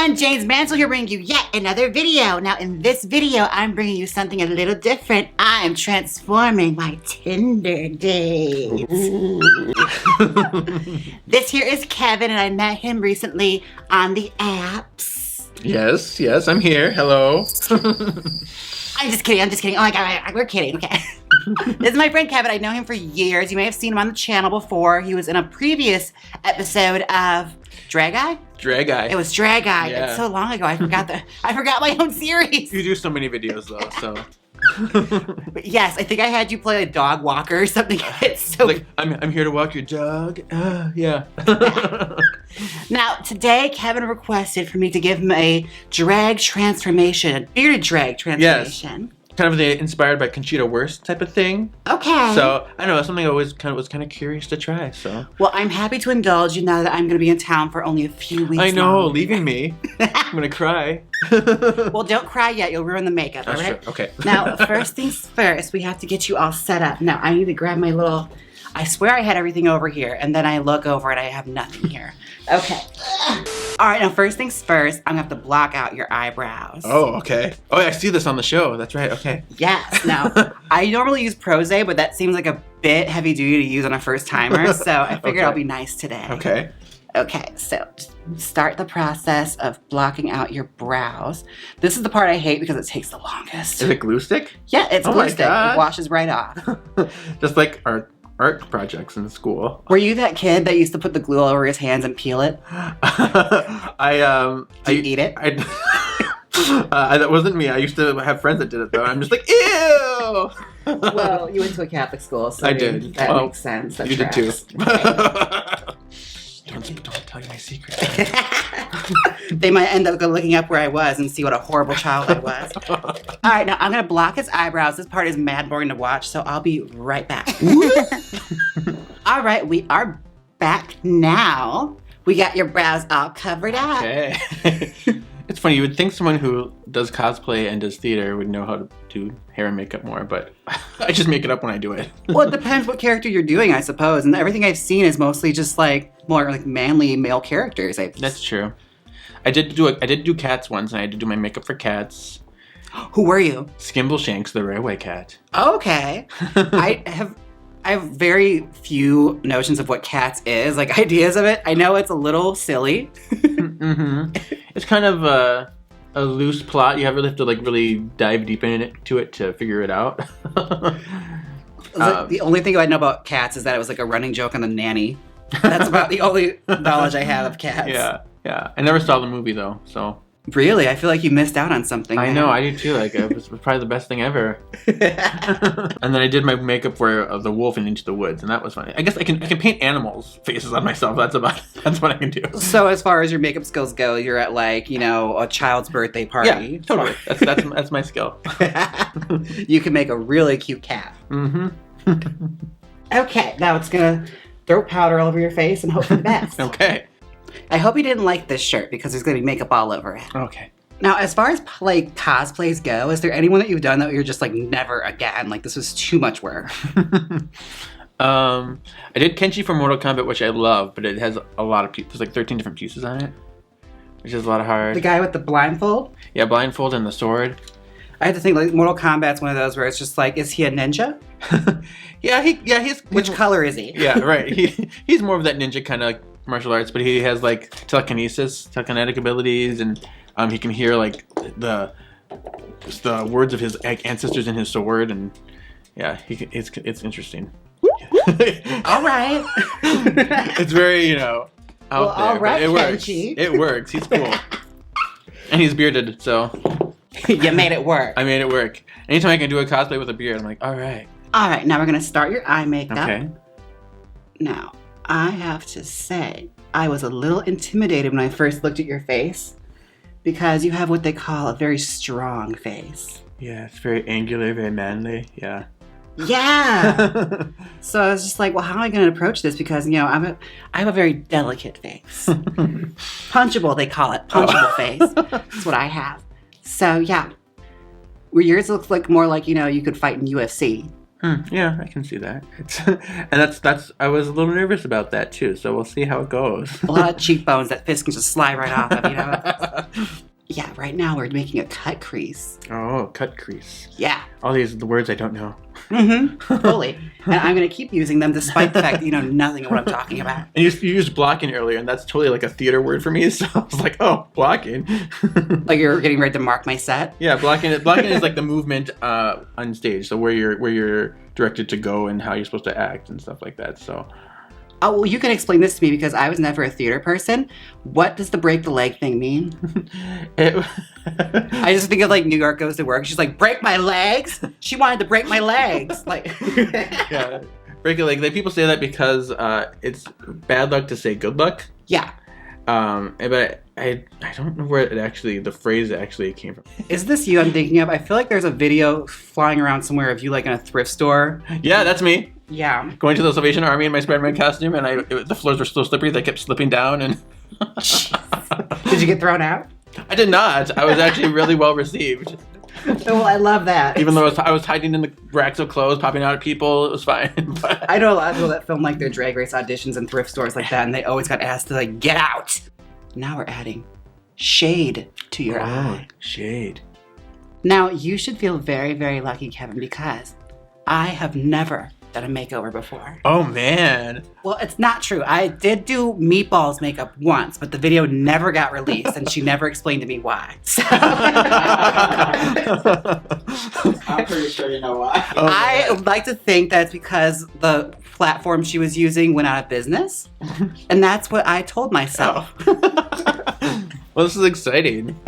everyone, Jaymes Mansfield here bringing you yet another video. Now in this video, I'm bringing you something a little different. I'm transforming my Tinder dates. This here is Kevin and I met him recently on the apps. Yes, I'm here. Hello. I'm just kidding. Oh my God, we're kidding, okay. This is my friend Kevin. I know him for years. You may have seen him on the channel before. He was in a previous episode of Drag Eye? Drag Eye. It was Drag Eye. Yeah. It's so long ago. I forgot my own series. You do so many videos though, so. But yes, I think I had you play a dog walker or something. It's so like, I'm here to walk your dog. Yeah. Now, today Kevin requested for me to give him a drag transformation, a bearded drag transformation. Yes. Kind of inspired by Conchita Wurst type of thing. Okay. So I know something I always was kind of curious to try. So. Well, I'm happy to indulge you now that I'm going to be in town for only a few weeks. I know, longer. leaving me. I'm gonna cry. Well, don't cry yet. You'll ruin the makeup. That's all right. true. Okay. Now, first things first, we have to get you all set up. Now, I need to grab my little. I swear I had everything over here, and then I look over and I have nothing here. Okay. All right, now first things first, I'm gonna have to block out your eyebrows. Oh, okay. Oh, yeah, I see this on the show. That's right. Okay. Yes. Now, I normally use Prose, but that seems like a bit heavy duty to use on a first timer, so I figured I'll be nice today. Okay. Okay, so start the process of blocking out your brows. This is the part I hate because it takes the longest. Is it glue stick? Yeah, it's Oh glue my stick. It gosh. washes right off. Just like our art projects in school. Were you that kid that used to put the glue all over his hands and peel it? Do you eat it? That wasn't me. I used to have friends that did it though. I'm just like, ew. Well, you went to a Catholic school, so I did. That Well, makes sense. That you did too. Okay. Don't tell you my secret. They might end up looking up where I was and see what a horrible child I was. All right, now I'm gonna block his eyebrows. This part is mad boring to watch, so I'll be right back. All right, we are back now. We got your brows all covered up. Okay. It's funny, you would think someone who does cosplay and does theater would know how to do hair and makeup more, but I just make it up when I do it. Well, it depends what character you're doing, I suppose. And everything I've seen is mostly just like more like manly male characters. That's true. I did do cats once, and I had to do my makeup for cats. Who were you? Skimbleshanks, the railway cat. Okay. I have very few notions of what cats is, like ideas of it. I know it's a little silly. Mm-hmm. It's kind of a loose plot. You really have to like really dive deep into it to figure it out. The only thing I know about cats is that it was like a running joke on The Nanny. That's about the only knowledge I have of cats. Yeah. I never saw the movie though, so. Really? I feel like you missed out on something. I know, I do too. Like, it was probably the best thing ever. And then I did my makeup for the wolf in Into the Woods, and that was funny. I guess I can paint animals' faces on myself. That's what I can do. So as far as your makeup skills go, you're at like, a child's birthday party. Yeah, totally. That's my skill. You can make a really cute cat. Mm-hmm. Okay, now it's gonna throw powder all over your face and hope for the best. Okay. I hope you didn't like this shirt because there's going to be makeup all over it. Okay. Now, as far as like cosplays go, is there anyone that you've done that you're just like never again? Like this was too much work. I did Kenshi from Mortal Kombat, which I love, but it has a lot of pieces. There's like 13 different pieces on it, which is a lot of hard. The guy with the blindfold? Yeah, blindfold and the sword. I have to think like Mortal Kombat's one of those where it's just like, is he a ninja? He's Which color is he? Yeah, right. He's more of that ninja kind of like martial arts, but he has like telekinetic abilities, and he can hear like the words of his ancestors in his sword, and yeah, it's interesting. All right. It's very out there. All right, it works. Kenshi. It works. He's cool, and he's bearded, so You made it work. I made it work. Anytime I can do a cosplay with a beard, I'm like, all right. All right, now we're gonna start your eye makeup. Okay. Now, I have to say, I was a little intimidated when I first looked at your face because you have what they call a very strong face. Yeah, it's very angular, very manly. Yeah. Yeah. So I was just like, well, how am I going to approach this? Because, I have a very delicate face. Punchable, they call it. Punchable face. That's what I have. So, yeah. Where yours looks like more like, you could fight in UFC. Yeah, I can see that. And that's I was a little nervous about that too. So we'll see how it goes. A lot of cheekbones that fist can just slide right off of, you know. Yeah, right now we're making a cut crease. Oh, cut crease. Yeah. All these are the words I don't know. Fully. And I'm going to keep using them despite the fact that you know nothing of what I'm talking about. And you used blocking earlier, and that's totally like a theater word for me. So I was like, oh, blocking. Like you're getting ready to mark my set? Yeah, blocking is like the movement on stage. So where you're directed to go and how you're supposed to act and stuff like that. So. Oh, well, you can explain this to me because I was never a theater person. What does the break the leg thing mean? I just think of like New York Goes to Work. She's like, break my legs? She wanted to break my legs. Like, yeah, break a leg. Like, people say that because it's bad luck to say good luck. Yeah. But I don't know where the phrase actually came from. Is this you I'm thinking of? I feel like there's a video flying around somewhere of you like in a thrift store. Yeah, that's me. Yeah. Going to the Salvation Army in my Spider-Man costume, and the floors were so slippery they kept slipping down. And Did you get thrown out? I did not. I was actually really well received. Well, I love that. Even though I was hiding in the racks of clothes, popping out at people, it was fine. But I know a lot of people that film like their Drag Race auditions in thrift stores like that, and they always got asked to like get out. Now we're adding shade to your eye. Shade. Now you should feel very, very lucky, Kevin, because I have never done a makeover before. Oh man. Well, it's not true. I did do Meatball's makeup once, but the video never got released, and she never explained to me why. So. I'm pretty sure you know why. Oh, I would like to think that it's because the platform she was using went out of business, and that's what I told myself. Well, this is exciting.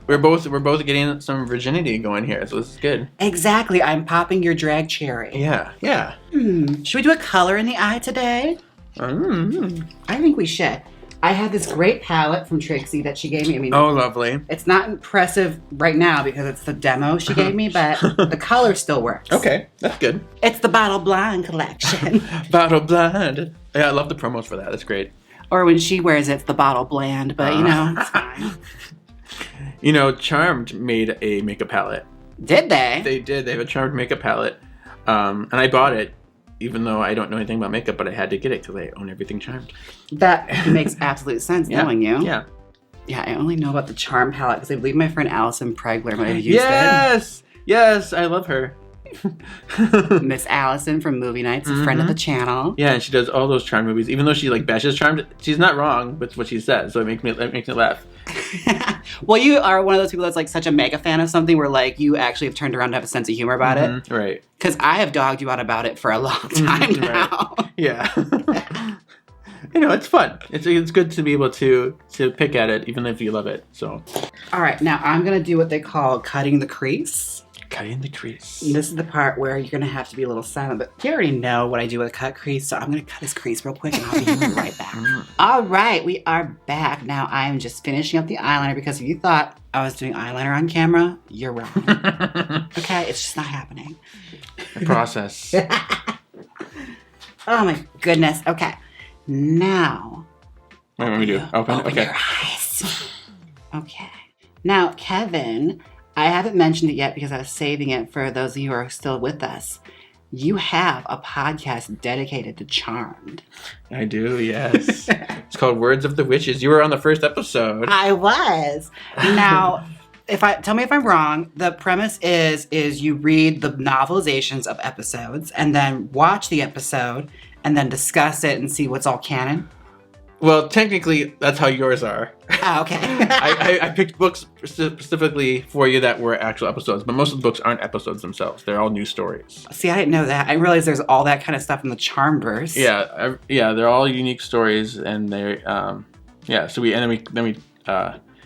We're both getting some virginity going here, so this is good. Exactly. I'm popping your drag cherry. Yeah. Should we do a color in the eye today? I think we should. I have this great palette from Trixie that she gave me. I mean, Oh, lovely. it's not impressive right now because it's the demo she gave me, but the color still works. Okay, that's good. It's the Bottle Blonde collection. Bottle Blonde. Yeah, I love the promos for that. That's great. Or when she wears it, it's the Bottle Bland, but you know, it's fine. You know, Charmed made a makeup palette. Did they? They did. They have a Charmed makeup palette. And I bought it, even though I don't know anything about makeup, but I had to get it because I own everything Charmed. That makes absolute sense knowing you. Yeah. Yeah, I only know about the Charm palette because I believe my friend Allison Pregler might have used it. Yes, I love her. Miss Allison from Movie Nights, a friend of the channel. Yeah, and she does all those Charmed movies. Even though she like bashes Charmed, she's not wrong with what she says, so it makes me laugh. Well, you are one of those people that's like such a mega fan of something where like you actually have turned around to have a sense of humor about it. Right. Because I have dogged you out about it for a long time now. Right. Yeah. You know, it's fun. It's good to be able to pick at it, even if you love it. So. All right, now I'm gonna do what they call cutting the crease. Cutting the crease. And this is the part where you're gonna have to be a little silent, but you already know what I do with a cut crease, so I'm gonna cut this crease real quick and I'll be right back. All right, we are back. Now I am just finishing up the eyeliner because if you thought I was doing eyeliner on camera, you're wrong. Okay, it's just not happening. The process. Oh my goodness. Okay, now. What do we do? Open your eyes. Okay. Now, Kevin, I haven't mentioned it yet because I was saving it for those of you who are still with us. You have a podcast dedicated to Charmed. I do, yes. It's called Words of the Witches. You were on the first episode. I was. Now, tell me if I'm wrong, the premise is you read the novelizations of episodes and then watch the episode and then discuss it and see what's all canon. Well, technically, that's how yours are. Oh, okay. I picked books specifically for you that were actual episodes, but most of the books aren't episodes themselves. They're all new stories. See, I didn't know that. I realized there's all that kind of stuff in the Charmverse. Yeah, they're all unique stories, and they're So we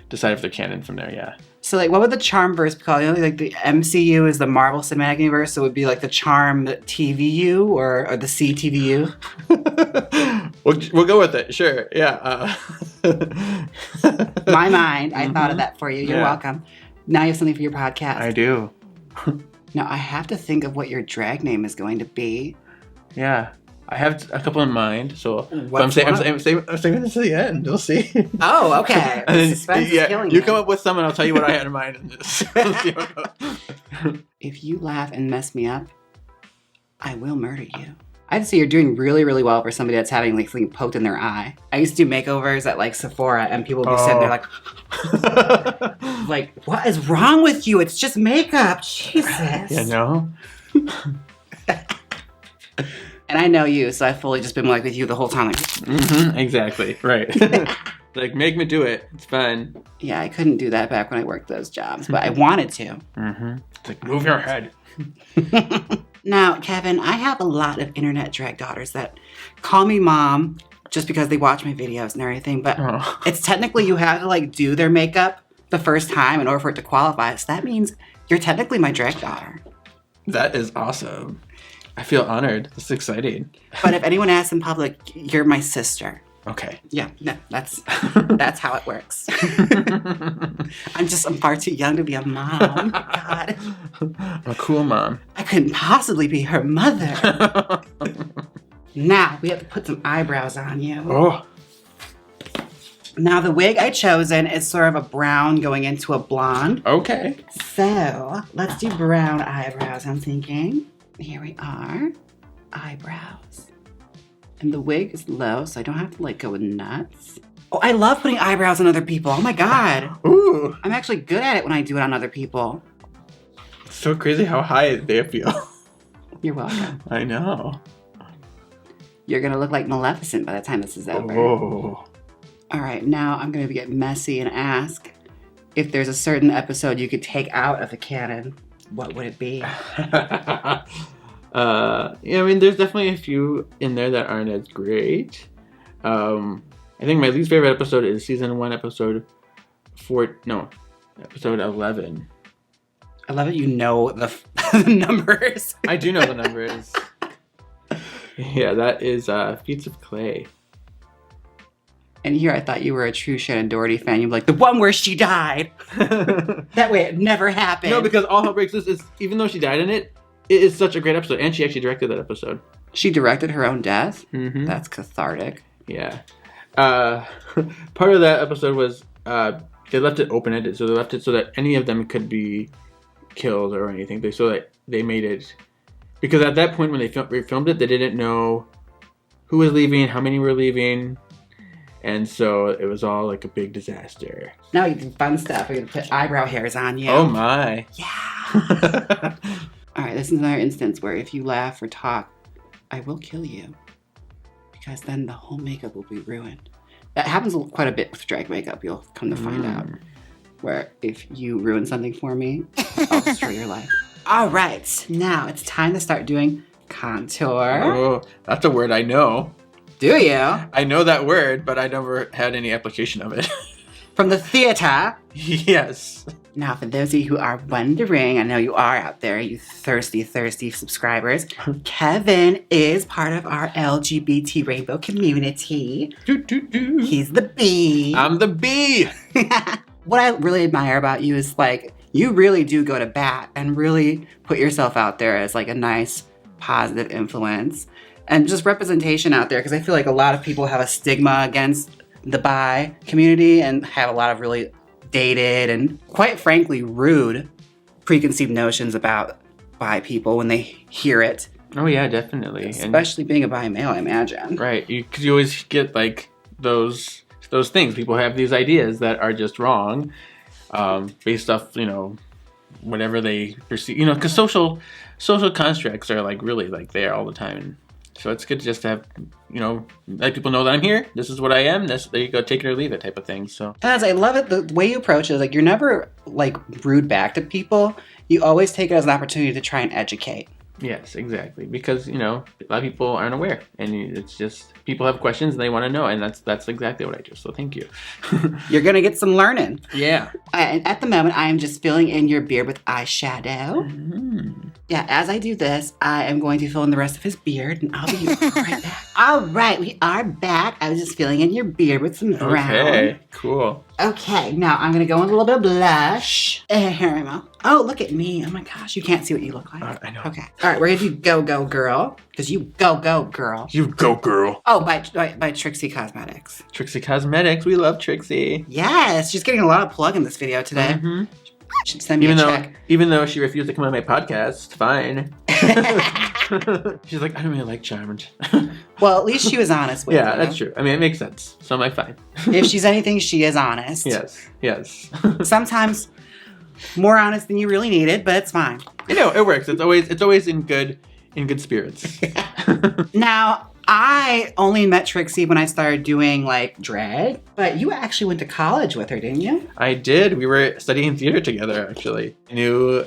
decide if they're canon from there. Yeah. So, like, what would the Charmverse be called? You know, like the MCU is the Marvel Cinematic Universe, so it would be like the Charm TVU or the CTVU. We'll go with it. Sure. Yeah. My mind. I thought of that for you. You're Yeah. welcome. Now you have something for your podcast. I do. Now I have to think of what your drag name is going to be. Yeah. I have a couple in mind, so I'm What's saying one? this to the end. You'll see. Oh, okay. And The then, suspense is killing you me. come up with some, and I'll tell you what I had in mind. And just see what goes. If you laugh and mess me up, I will murder you. I'd say you're doing really, really well for somebody that's having like something poked in their eye. I used to do makeovers at like Sephora and people would be sitting there like, what is wrong with you? It's just makeup. Jesus. You know? And I know you, so I've fully just been like with you the whole time. Like, exactly. Right. Like, make me do it. It's fun. yeah, I couldn't do that back when I worked those jobs, but I wanted to. It's like, move your head. Now, Kevin, I have a lot of internet drag daughters that call me mom just because they watch my videos and everything, but it's technically you have to like do their makeup the first time in order for it to qualify. So that means you're technically my drag daughter. That is awesome. I feel honored. This is exciting. But if anyone asks in public, you're my sister. Okay. Yeah, no, that's how it works. I'm far too young to be a mom. God. I'm a cool mom. I couldn't possibly be her mother. Now, we have to put some eyebrows on you. Oh. Now, the wig I chosen is sort of a brown going into a blonde. Okay. So, let's do brown eyebrows, I'm thinking. Here we are. Eyebrows. And the wig is low, so I don't have to like go nuts. Oh, I love putting eyebrows on other people. Oh my God. Ooh. I'm actually good at it when I do it on other people. It's so crazy how high they feel. You're welcome. I know. You're gonna look like Maleficent by the time this is over. Oh. All right, now I'm gonna get messy and ask if there's a certain episode you could take out of the canon, what would it be? Yeah, I mean, there's definitely a few in there that aren't as great. I think my least favorite episode is season 1, episode 11. I love it. You know the numbers. I do know the numbers. Yeah, that is Feats of Clay. And here I thought you were a true Shannon Doherty fan. You'd be like, the one where she died. That way it never happened. No, because All Hell Breaks Loose is, even though she died in it, it is such a great episode. And she actually directed that episode. She directed her own death? Mm-hmm. That's cathartic. Yeah. Part of that episode was they left it open-ended. So they left it so that any of them could be killed or anything. So that they made it... Because at that point when they filmed it, they didn't know who was leaving, how many were leaving. And so it was all like a big disaster. Now you do fun stuff. We're going to put eyebrow hairs on you. Oh my. Yeah. All right, this is another instance where if you laugh or talk, I will kill you. Because then the whole makeup will be ruined. That happens quite a bit with drag makeup, you'll come to find out. Where if you ruin something for me, I'll destroy your life. All right, now it's time to start doing contour. Oh, that's a word I know. Do you? I know that word, but I never had any application of it. From the theater. Yes. Now, for those of you who are wondering, I know you are out there, you thirsty, thirsty subscribers, Kevin is part of our LGBT rainbow community. He's the B. I'm the B. What I really admire about you is like, you really do go to bat and really put yourself out there as like a nice, positive influence. And just representation out there, because I feel like a lot of people have a stigma against the bi community and have a lot of really dated and quite frankly rude preconceived notions about bi people when they hear it. Oh yeah, definitely. Especially being a bi male, I imagine. Right, because you always get like those things. People have these ideas that are just wrong, based off, you know, whatever they perceive. You know, because social constructs are like really like there all the time. So it's good just to have, you know, let people know that I'm here. This is what I am. There you go, take it or leave it type of thing. So. And I love it, the way you approach it is like you're never like rude back to people. You always take it as an opportunity to try and educate. Yes, exactly. Because, you know, a lot of people aren't aware. And it's just, people have questions and they want to know. And that's exactly what I do. So thank you. You're going to get some learning. Yeah. And at the moment, I am just filling in your beard with eyeshadow. Mm-hmm. Yeah, as I do this, I am going to fill in the rest of his beard. And I'll be right back. All right, we are back. I was just filling in your beard with some brown. Okay, cool. Okay, now I'm going to go in a little bit of blush. Here we go. Oh, look at me. Oh my gosh, you can't see what you look like. I know. Okay. All right, we're going to do Go Go Girl. Because you go girl. You go, girl. Oh, by Trixie Cosmetics. Trixie Cosmetics. We love Trixie. Yes, she's getting a lot of plug in this video today. Mm-hmm. Should send me a check. Even though she refused to come on my podcast, fine. She's like, I don't really like Charmed. Well, at least she was honest with you. Yeah, that's true. I mean, it makes sense. So I'm like, fine. If she's anything, she is honest. Yes. Sometimes more honest than you really needed, but it's fine. You know, it works. It's always in good spirits. Now, I only met Trixie when I started doing like drag, but you actually went to college with her, didn't you? I did. We were studying theater together, actually. I knew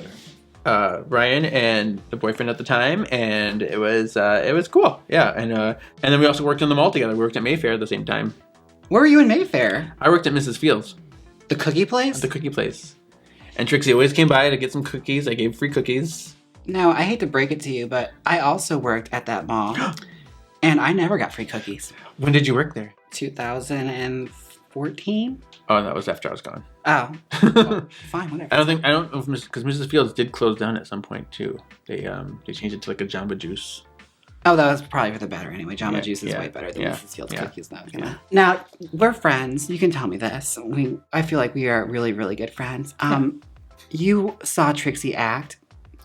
Ryan and the boyfriend at the time, and it was cool. Yeah, and then we also worked in the mall together. We worked at Mayfair at the same time. Where were you in Mayfair? I worked at Mrs. Fields. The cookie place? The cookie place. And Trixie always came by to get some cookies. I gave free cookies. No, I hate to break it to you, but I also worked at that mall, and I never got free cookies. When did you work there? 2014? Oh, that was after I was gone. Oh, well, fine, whatever. I don't know because Mrs. Fields did close down at some point too. They changed it to like a Jamba Juice. Oh, that was probably for the better anyway. Jamba Juice is way better than Mrs. Fields cookies. Yeah. Now, we're friends. You can tell me this. I feel like we are really, really good friends. You saw Trixie act.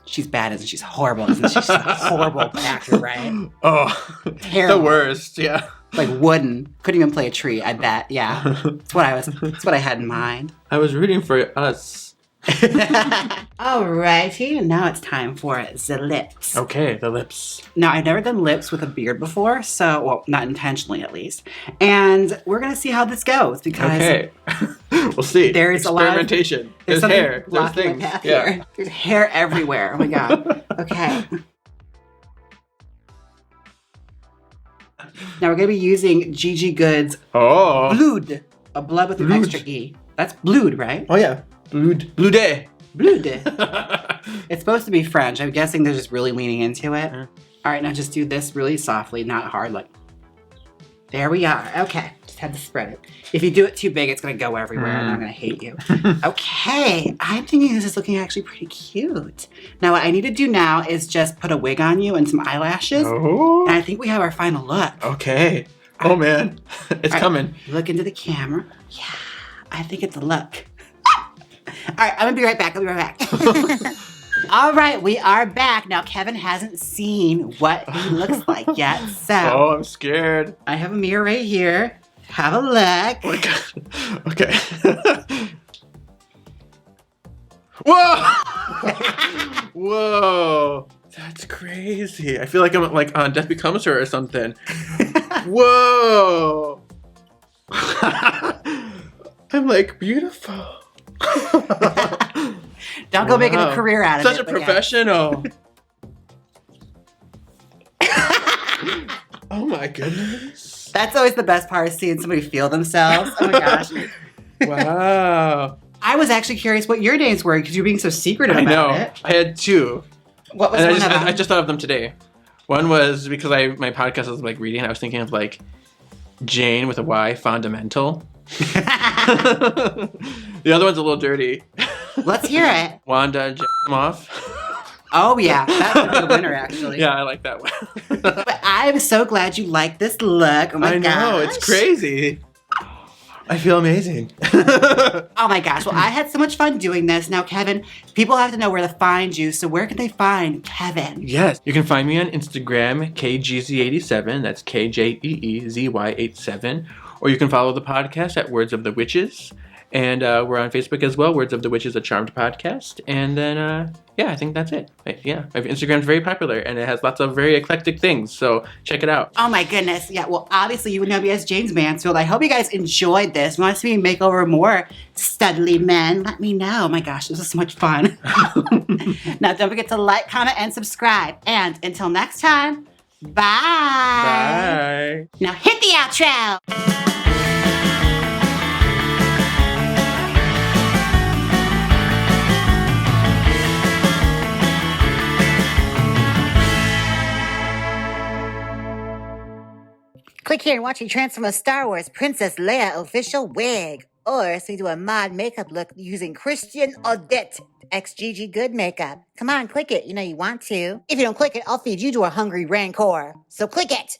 She's bad, isn't she? She's horrible, isn't she? She's a horrible actor, right? Oh, terrible. The worst, yeah. Like wooden. Couldn't even play a tree, I bet. Yeah. That's what I had in mind. I was rooting for us. Alrighty, now it's time for the lips. Okay, the lips. Now, I've never done lips with a beard before, well, not intentionally at least. And we're going to see how this goes because... Okay. We'll see. There's a lot of... Experimentation. There's hair. There's things. Here. There's hair everywhere. Oh my God. Okay. Now we're going to be using Gigi Good's Blood. A blood with an extra E. That's Blood, right? Oh yeah. Blood. Blood. It's supposed to be French. I'm guessing they're just really leaning into it. All right, now just do this really softly, not hard. Like, there we are. Okay, just had to spread it. If you do it too big, it's gonna go everywhere and I'm gonna hate you. Okay, I'm thinking this is looking actually pretty cute. Now what I need to do now is just put a wig on you and some eyelashes. Oh. And I think we have our final look. Okay. Oh man, it's coming. Look into the camera. Yeah, I think it's a look. All right, I'm gonna be right back. I'll be right back. All right, we are back. Now, Kevin hasn't seen what he looks like yet, so. Oh, I'm scared. I have a mirror right here. Have a look. Oh my God. Okay. Whoa! Whoa! That's crazy. I feel like I'm like on Death Becomes Her or something. Whoa! I'm like beautiful. Don't go making a career out of Such it. Such a professional. Oh my goodness. That's always the best part, is seeing somebody feel themselves. Oh my gosh. Wow. I was actually curious what your names were because you're being so secretive about it. I had two. What was and one of them? I just thought of them today. One was because my podcast was like reading. I was thinking of like Jane with a Y, fundamental. The other one's a little dirty. Let's hear it. Wanda off. Oh yeah, that's the winner actually. Yeah, I like that one. But I'm so glad you like this look. Oh my gosh. I know, it's crazy. I feel amazing. Oh my gosh, well I had so much fun doing this. Now Kevin, people have to know where to find you, so where can they find Kevin? Yes, you can find me on Instagram, KGZ87, that's KJEEZY87, or you can follow the podcast at Words of the Witches, and we're on Facebook as well, Words of the Witches, a Charmed podcast, and then, yeah, I think that's it. Yeah, Instagram's very popular, and it has lots of very eclectic things, so check it out. Oh my goodness, yeah, well obviously you would know me as Jaymes Mansfield. I hope you guys enjoyed this. Want to see me make over more studly men? Let me know. Oh my gosh, this was so much fun. Now don't forget to like, comment, and subscribe, and until next time, bye! Bye! Now hit the outro! Click here and watch me transform a Star Wars Princess Leia official wig. Or so you do a mod makeup look using Christian Audit x Gigi Good makeup. Come on, click it. You know you want to. If you don't click it, I'll feed you to a hungry rancor. So click it.